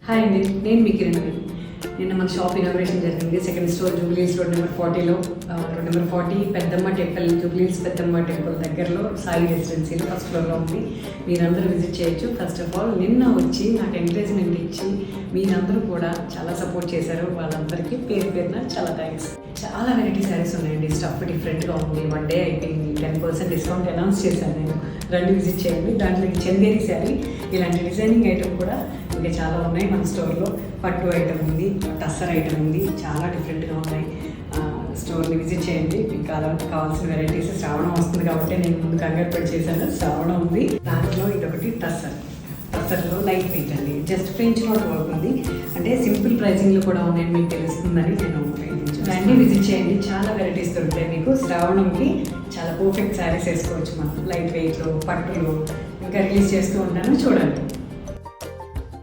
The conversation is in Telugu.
హాయ్ అండి, నేను మీ కిరణ్. నిన్న మన షాప్ ఇనాగ్రేషన్ జరిగింది. Second store Jubilee Hills road number 40లో, road number 40 Peddamma temple, Jubilee Hills పెద్దమ్మ టెంపుల్ దగ్గరలో సాయి రెసిడెన్సీలో ఫస్ట్ ఫ్లోర్లో ఉంది. మీరందరూ విజిట్ చేయొచ్చు. ఫస్ట్ ఆఫ్ ఆల్ నిన్న వచ్చి నాకు ఎంకరేజ్మెంట్ ఇచ్చి మీరందరూ కూడా చాలా సపోర్ట్ చేశారు. వాళ్ళందరికీ పేరు పేరున చాలా థ్యాంక్స్. చాలా వెరైటీ శారీస్ ఉన్నాయండి. స్టఫ్ డిఫరెంట్గా ఉంది. 1 డే అయిపోయింది. 10% డిస్కౌంట్ అనౌన్స్ చేశాను నేను. రండి విజిట్ చేయండి. దాంట్లోకి చందేరి శారీ, ఇలాంటి డిజైనింగ్ ఐటమ్ కూడా ఇంకా చాలా ఉన్నాయి మన స్టోర్లో. పట్టు ఐటమ్ ఉంది, టస్సర్ ఐటమ్ ఉంది, చాలా డిఫరెంట్గా ఉన్నాయి. స్టోర్ని విజిట్ చేయండి. మీకు కావాల్సిన వెరైటీస్. శ్రావణం వస్తుంది కాబట్టి నేను ముందు కంగారు పడి చేశాను. శ్రావణం ఉంది. దాంట్లో ఇదొకటి టస్సర్లో లైట్ వెయిట్ అండి. జస్ట్ ఫ్రెంచ్ నోట్ వర్క్ ఉంది. అంటే సింపుల్ ప్రైజింగ్లో కూడా ఉన్నాయని మీకు తెలుస్తుందని నేను రండి విజిట్ చేయండి. చాలా వెరైటీస్ దొరుకుతాయి మీకు. శ్రావణంకి చాలా పర్ఫెక్ట్ శారీస్ వేసుకోవచ్చు మనం. లైట్ వెయిట్లో, పట్టులో ఇంకా రిలీజ్ చేస్తూ ఉంటాను, చూడండి.